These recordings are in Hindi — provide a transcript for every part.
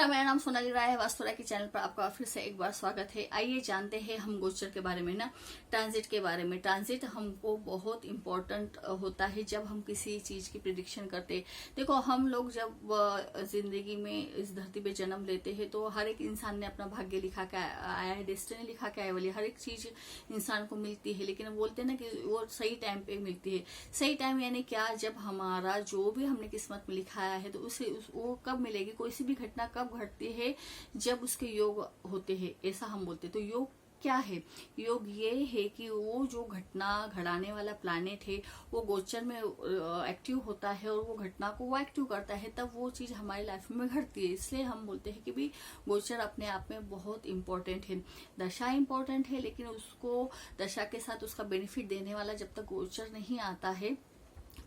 नमस्कार, मेरा नाम सोनाली राय है। वास्तु राय के चैनल पर आपका फिर से एक बार स्वागत है। आइए जानते हैं हम गोचर के बारे में ना, ट्रांजिट के बारे में। ट्रांजिट हमको बहुत इम्पोर्टेंट होता है जब हम किसी चीज की प्रिडिक्शन करते हैं। देखो, हम लोग जब जिंदगी में इस धरती पे जन्म लेते हैं तो हर एक इंसान ने अपना भाग्य लिखा के आया है, डेस्टिनी लिखा के आया वाली हर एक चीज इंसान को मिलती है। लेकिन बोलते हैं ना कि वो सही टाइम पे मिलती है। सही टाइम यानी क्या? जब हमारा जो भी हमने किस्मत में लिखाया है तो वो कब मिलेगी। कोई सी भी घटना कब घटती है? जब उसके योग होते हैं, ऐसा हम बोलते हैं। तो योग क्या है? योग ये है कि वो जो घटना घड़ाने वाला प्लैनेट है वो गोचर में एक्टिव होता है और वो घटना को वो एक्टिव करता है, तब वो चीज हमारी लाइफ में घटती है। इसलिए हम बोलते हैं कि भी गोचर अपने आप में बहुत इंपॉर्टेंट है। दशा इंपॉर्टेंट है, लेकिन उसको दशा के साथ उसका बेनिफिट देने वाला जब तक गोचर नहीं आता है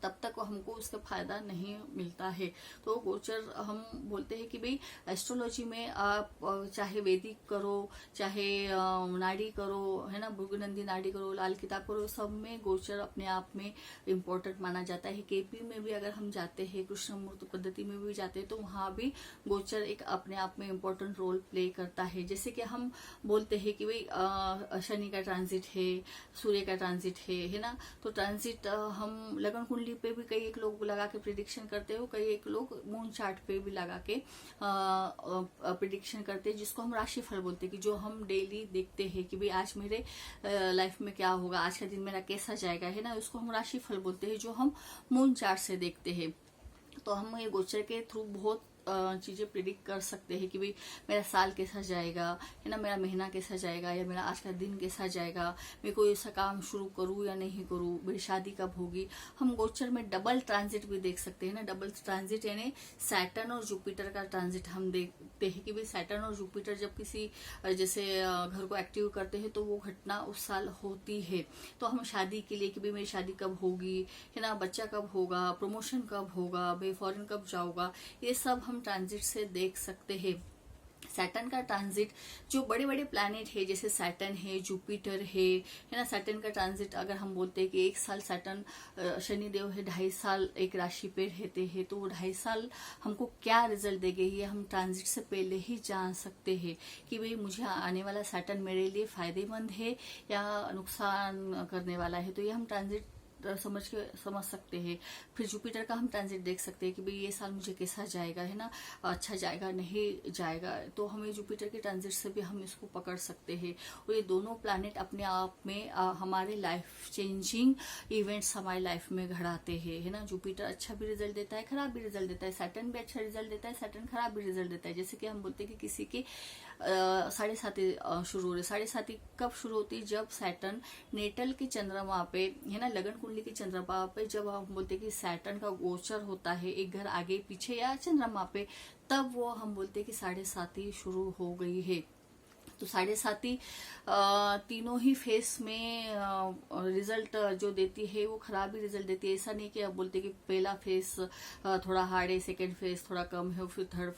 तब तक हमको उसका फायदा नहीं मिलता है। तो गोचर हम बोलते हैं कि भाई एस्ट्रोलॉजी में आप चाहे वैदिक करो, चाहे नाड़ी करो, है ना, भृगुनंदी नाड़ी करो, लाल किताब करो, सब में गोचर अपने आप में इम्पोर्टेंट माना जाता है। केपी में भी अगर हम जाते हैं, कृष्णमूर्ति पद्धति में भी जाते हैं, तो वहां भी गोचर एक अपने आप में इम्पोर्टेंट रोल प्ले करता है। जैसे कि हम बोलते हैं कि भाई शनि का ट्रांजिट है, सूर्य का ट्रांजिट है ना। तो ट्रांजिट हम लगन कुंडली पे भी कई एक लोग लगा के प्रिडिक्शन करते हो, कई एक लोग मून चार्ट पे भी लगा के प्रिडिक्शन करते हैं, जिसको हम राशिफल बोलते हैं। कि जो हम डेली देखते हैं कि भाई आज मेरे लाइफ में क्या होगा, आज का दिन मेरा कैसा जाएगा, है ना, उसको हम राशिफल बोलते हैं, जो हम मून चार्ट से देखते हैं। तो हम ये गोचर के थ्रू बहुत चीजें प्रिडिक्ट कर सकते हैं कि भाई मेरा साल कैसा जाएगा, है ना, मेरा महीना कैसा जाएगा, या मेरा आज का दिन कैसा जाएगा, मैं कोई ऐसा काम शुरू करूँ या नहीं करूँ, मेरी शादी कब होगी। हम गोचर में डबल ट्रांजिट भी देख सकते हैं ना। डबल ट्रांजिट यानी सैटर्न और जुपिटर का ट्रांजिट हम देखते हैं कि भाई सैटर्न और जुपिटर जब किसी जैसे घर को एक्टिव करते हैं तो वो घटना उस साल होती है। तो हम शादी के लिए कि भाई मेरी शादी कब होगी, है ना, बच्चा कब होगा, प्रमोशन कब होगा, मैं फॉरेन कब जाऊंगा, ये सब हम ट्रांजिट से देख सकते हैं। सैटर्न का ट्रांजिट, जो बड़े बड़े प्लैनेट है जैसे सैटर्न है, जुपिटर है ना, सैटर्न का ट्रांजिट अगर हम बोलते हैं कि एक साल सैटर्न शनिदेव है 2.5 साल एक राशि पे रहते हैं, तो वो 2.5 साल हमको क्या रिजल्ट देंगे ये हम ट्रांजिट से पहले ही जान सकते हैं कि भाई मुझे आने वाला सैटर्न मेरे लिए फायदेमंद है या नुकसान करने वाला है। तो ये हम ट्रांजिट समझ सकते हैं। फिर जुपिटर का हम ट्रांजिट देख सकते हैं कि भाई ये साल मुझे कैसा जाएगा, है ना, अच्छा जाएगा नहीं जाएगा। तो हमें जुपिटर के ट्रांजिट से भी हम इसको पकड़ सकते हैं। और ये दोनों प्लैनेट अपने आप में हमारे लाइफ चेंजिंग इवेंट्स हमारी लाइफ में घड़ाते हैं, है ना। जुपिटर अच्छा भी रिजल्ट देता है, खराब भी रिजल्ट देता है। सैटर्न भी अच्छा रिजल्ट देता है, सैटर्न खराब भी रिजल्ट देता है। जैसे कि हम बोलते हैं कि किसी के 7.5 शुरू हो रहे। 7.5 कब शुरू होती है? जब सैटर्न नेटल के चंद्रमा पे, है ना, लगन कुंडली के चंद्रमा पे जब हम बोलते हैं कि सैटर्न का गोचर होता है एक घर आगे पीछे या चंद्रमा पे, तब वो हम बोलते हैं कि 7.5 शुरू हो गई है। तो 7.5 तीनों ही फेस में रिजल्ट जो देती है वो खराब ही रिजल्ट देती है। ऐसा नहीं कि आप बोलते कि पहला फेस थोड़ा हार्ड है, सेकेंड फेस थोड़ा कम है, फिर थर्ड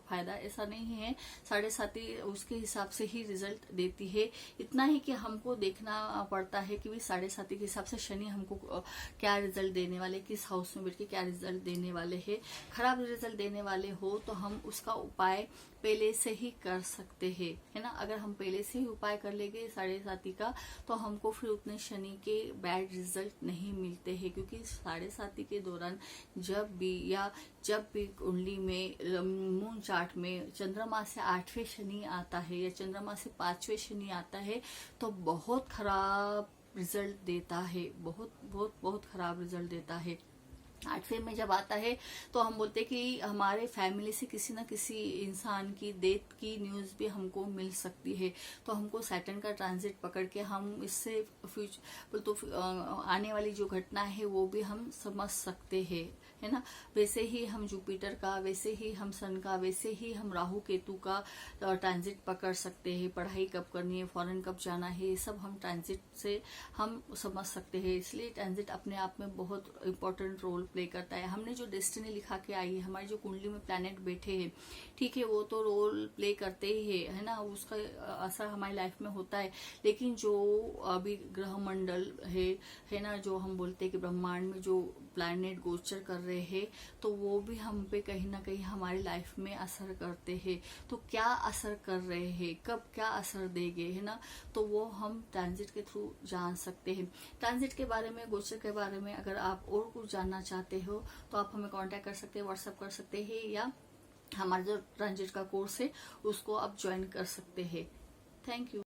फायदा, ऐसा नहीं है। 7.5 उसके हिसाब से ही रिजल्ट देती है। इतना ही कि हमको देखना पड़ता है कि 7.5 के हिसाब से शनि हमको क्या रिजल्ट देने वाले, किस हाउस में बैठ के क्या रिजल्ट देने वाले है। खराब रिजल्ट देने वाले हो तो हम उसका उपाय पहले से ही कर सकते हैं, है ना। अगर हम पहले से ही उपाय कर लेंगे 7.5 का, तो हमको फिर उतने शनि के बैड रिजल्ट नहीं मिलते हैं। क्योंकि 7.5 के दौरान जब भी कुंडली में मून चार्ट में चंद्रमा से 8वें शनि आता है या चंद्रमा से 5वें शनि आता है, तो बहुत खराब रिजल्ट देता है, बहुत बहुत बहुत खराब रिजल्ट देता है। 8वें में जब आता है तो हम बोलते हैं कि हमारे फैमिली से किसी ना किसी इंसान की डेथ की न्यूज भी हमको मिल सकती है। तो हमको सैटर्न का ट्रांजिट पकड़ के हम इससे फ्यूचर तो आने वाली जो घटना है वो भी हम समझ सकते हैं, है ना। वैसे ही हम जुपिटर का, वैसे ही हम सन का, वैसे ही हम राहु केतु का ट्रांजिट पकड़ सकते हैं। पढ़ाई कब करनी है, फॉरेन कब जाना है, ये सब हम ट्रांजिट से हम समझ सकते हैं। इसलिए ट्रांजिट अपने आप में बहुत इंपॉर्टेंट रोल प्ले करता है। हमने जो डेस्टिनी लिखा के आई है, हमारी जो कुंडली में प्लैनेट बैठे हैं, ठीक है, वो तो रोल प्ले करते ही है ना, उसका असर हमारी लाइफ में होता है। लेकिन जो अभी ग्रह मंडल है ना, जो हम बोलते हैं कि ब्रह्मांड में जो प्लैनेट गोचर कर रहे हैं, तो वो भी हम पे कहीं ना कहीं हमारी लाइफ में असर करते हैं। तो क्या असर कर रहे हैं, कब क्या असर देंगे, है ना, तो वो हम ट्रांजिट के थ्रू जान सकते हैं। ट्रांजिट के बारे में, गोचर के बारे में अगर आप और कुछ जानना चाहते हो तो आप हमें कांटेक्ट कर सकते हैं, व्हाट्सएप कर सकते हैं, या हमारा जो ट्रांजिट का कोर्स है उसको आप ज्वाइन कर सकते हैं। Thank you.